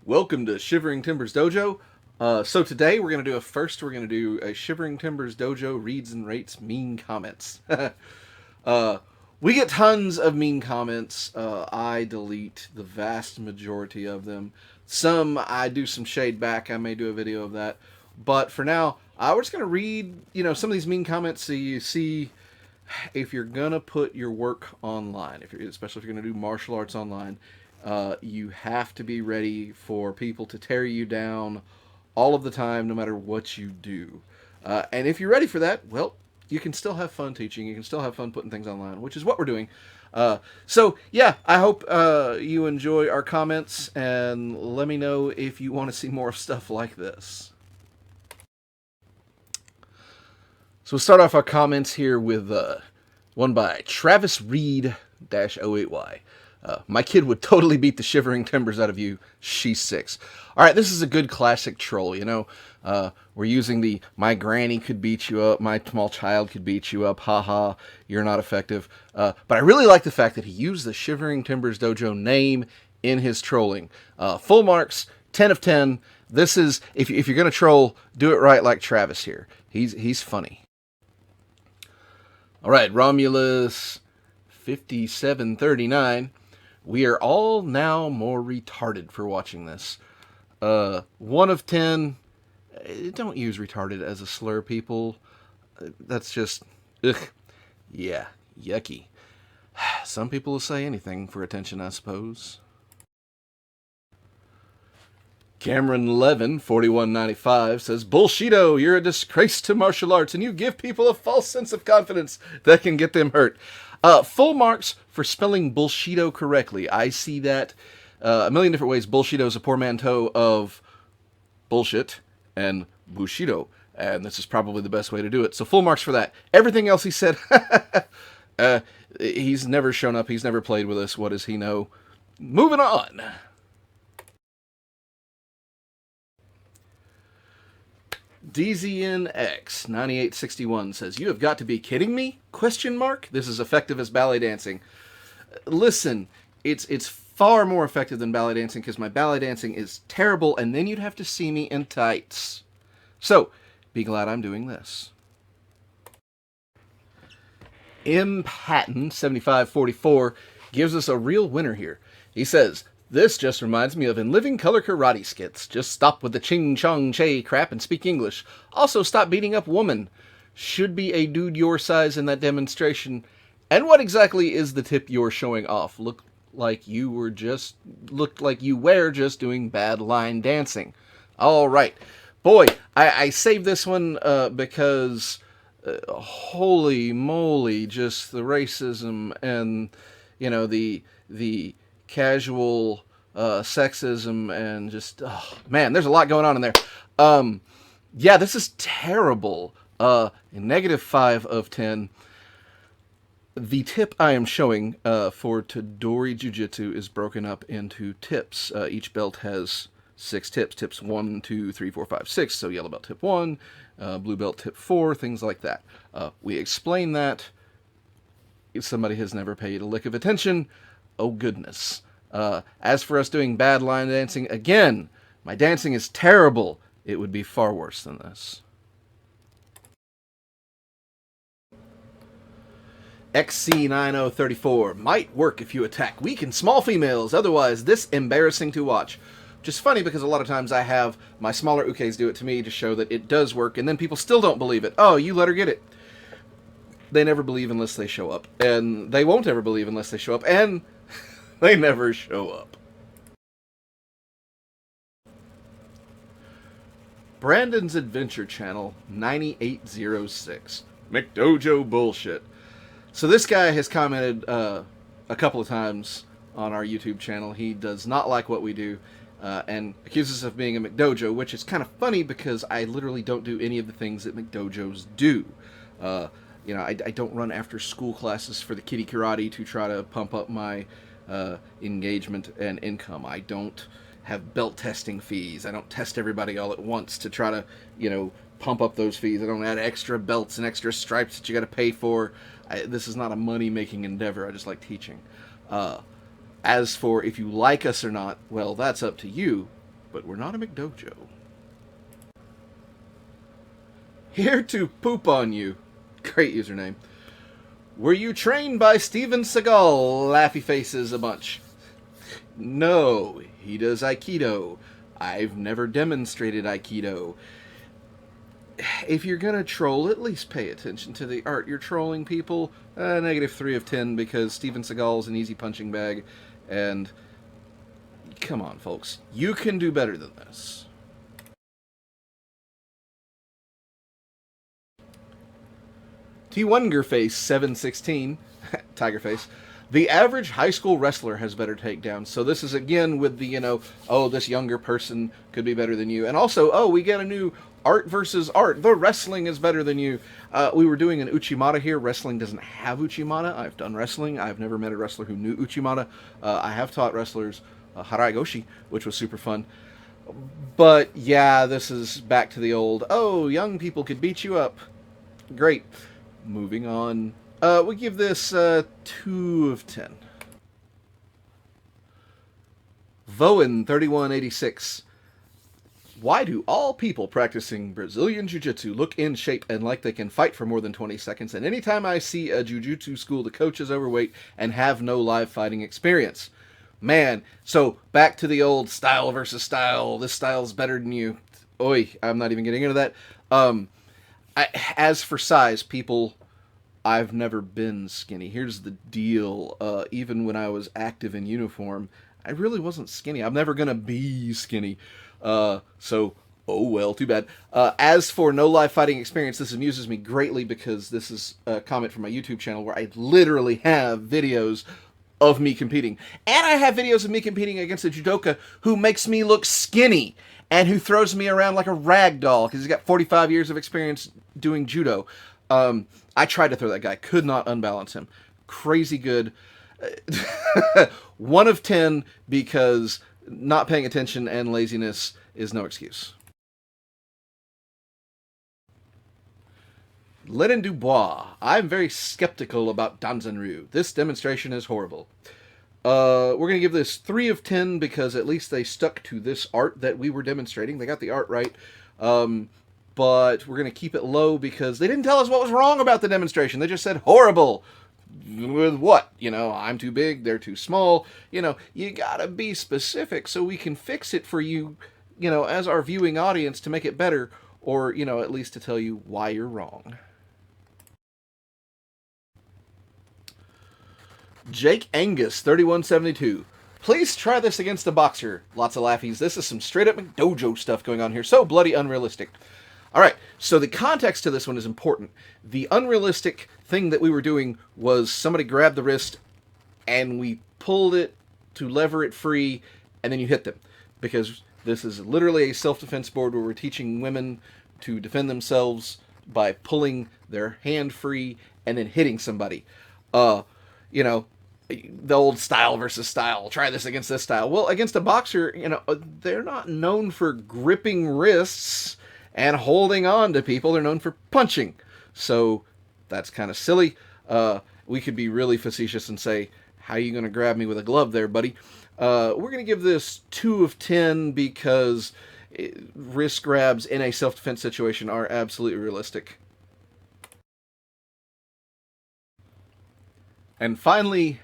Welcome to Shivering Timbers Dojo. So today we're going to do we're going to do a Shivering Timbers Dojo reads and rates mean comments. uh, we get tons of mean comments. I delete the vast majority of them. Some I do some shade back. I may do a video of that. But for now, we're just going to read, some of these mean comments so you see if you're going to put your work online, especially if you're going to do martial arts online, you have to be ready for people to tear you down all of the time, no matter what you do. And if you're ready for that, well, you can still have fun teaching. You can still have fun putting things online, which is what we're doing. So, yeah, I hope you enjoy our comments, and let me know if you want to see more stuff like this. So we'll start off our comments here with one by Travis Reed-08Y. My kid would totally beat the Shivering Timbers out of you. She's 6. All right, this is a good classic troll, we're using the my granny could beat you up, my small child could beat you up, haha, you're not effective. But I really like the fact that he used the Shivering Timbers Dojo name in his trolling. Full marks, 10 of 10. This is, if you're going to troll, do it right like Travis here. He's funny. All right, Romulus 5739. We are all now more retarded for watching this. 1 of 10. Don't use retarded as a slur, people. That's just, ugh. Yeah, yucky. Some people will say anything for attention, I suppose. Cameron 11, 4195 says, Bullshito, you're a disgrace to martial arts, and you give people a false sense of confidence that can get them hurt. Full marks for spelling Bullshito correctly. I see that a million different ways. Bullshito is a portmanteau of bullshit and Bushido, and this is probably the best way to do it. So full marks for that. Everything else he said, he's never shown up. He's never played with us. What does he know? Moving on. DZNX 9861 says, you have got to be kidding me? Question mark. This is effective as ballet dancing. Listen, it's far more effective than ballet dancing because my ballet dancing is terrible, and then you'd have to see me in tights. So, be glad I'm doing this. M. Patton 7544 gives us a real winner here. He says, this just reminds me of In Living Color karate skits. Just stop with the ching chong che crap and speak English. Also, stop beating up woman. Should be a dude your size in that demonstration. And what exactly is the tip you're showing off? Looked like you were just doing bad line dancing. All right, boy, I saved this one because holy moly, just the racism and the casual sexism and just, oh, man, there's a lot going on in there. Yeah, this is terrible. -5 of 10. The tip I am showing for Tadori Jiu-Jitsu is broken up into tips. Each belt has 6 tips. Tips 1, 2, 3, 4, 5, 6. So yellow belt tip 1, blue belt tip 4, things like that. We explain that. If somebody has never paid a lick of attention, oh goodness. As for us doing bad line dancing, again, my dancing is terrible. It would be far worse than this. XC9034 might work if you attack weak and small females, otherwise this embarrassing to watch. Which is funny because a lot of times I have my smaller ukes do it to me to show that it does work, and then people still don't believe it. Oh, you let her get it. They never believe unless they show up, and they won't ever believe unless they show up, and they never show up. Brandon's Adventure Channel 9806. McDojo bullshit. So this guy has commented a couple of times on our YouTube channel. He does not like what we do and accuses us of being a McDojo, which is kind of funny because I literally don't do any of the things that McDojos do. I don't run after school classes for the kitty karate to try to pump up my engagement and income. I don't have belt testing fees. I don't test everybody all at once to try to, pump up those fees. I don't add extra belts and extra stripes that you got to pay for. This is not a money-making endeavor. I just like teaching. As for if you like us or not, well, that's up to you. but we're not a McDojo. Here to poop on you. Great username. Were you trained by Steven Seagal? Laughy faces a bunch. No, he does Aikido. I've never demonstrated Aikido. If you're gonna troll, at least pay attention to the art you're trolling people. -3 of 10 because Steven Seagal's an easy punching bag. And come on, folks. You can do better than this. T1gerface 716, Tigerface. The average high school wrestler has better takedowns. So this is again with the, oh, this younger person could be better than you. And also, oh, we get a new art versus art. The wrestling is better than you. We were doing an Uchimata here. Wrestling doesn't have Uchimata. I've done wrestling. I've never met a wrestler who knew Uchimata. I have taught wrestlers Haraigoshi, which was super fun. But yeah, this is back to the old, oh, young people could beat you up. Great. Moving on. We give this 2 of 10. Voen 3186. Why do all people practicing Brazilian Jiu-Jitsu look in shape and like they can fight for more than 20 seconds? And anytime I see a Jiu-Jitsu school, the coach is overweight and have no live fighting experience. Man, so back to the old style versus style. This style's better than you. Oi, I'm not even getting into that. As for size, people, I've never been skinny. Here's the deal. Even when I was active in uniform, I really wasn't skinny. I'm never going to be skinny. So, oh well, too bad. As for no live fighting experience, this amuses me greatly because this is a comment from my YouTube channel where I literally have videos of me competing. And I have videos of me competing against a judoka who makes me look skinny and who throws me around like a rag doll because he's got 45 years of experience doing judo. I tried to throw that guy. Could not unbalance him. Crazy good. 1 of 10 because not paying attention and laziness is no excuse. Lennon Dubois. I'm very skeptical about Danzanryu. This demonstration is horrible. We're going to give this 3 of 10 because at least they stuck to this art that we were demonstrating. They got the art right. But we're going to keep it low because they didn't tell us what was wrong about the demonstration. They just said horrible. With what? I'm too big, they're too small. You gotta be specific so we can fix it for you, as our viewing audience to make it better, or, at least to tell you why you're wrong. Jake Angus, 3172. Please try this against a boxer. Lots of laughies. This is some straight up McDojo stuff going on here. So bloody unrealistic. All right, so the context to this one is important. The unrealistic thing that we were doing was somebody grabbed the wrist and we pulled it to lever it free and then you hit them. Because this is literally a self-defense board where we're teaching women to defend themselves by pulling their hand free and then hitting somebody. The old style versus style. Try this against this style. Well, against a boxer, they're not known for gripping wrists and holding on to people. They're known for punching. So that's kind of silly. We could be really facetious and say, how are you going to grab me with a glove there, buddy? We're going to give this 2 of 10 because wrist grabs in a self-defense situation are absolutely realistic. And finally,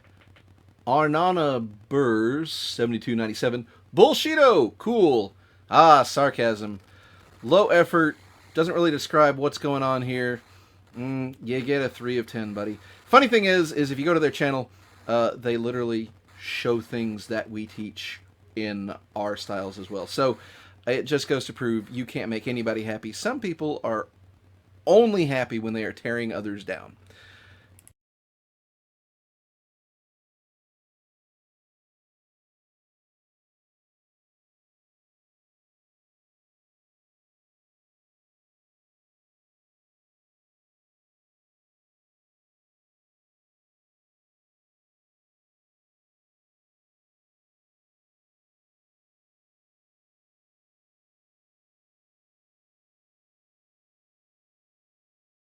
Arnana Burrs, 7297. Bullshito! Cool. Sarcasm. Low effort, doesn't really describe what's going on here. You get a 3 of 10, buddy. Funny thing is if you go to their channel, they literally show things that we teach in our styles as well. So it just goes to prove you can't make anybody happy. Some people are only happy when they are tearing others down.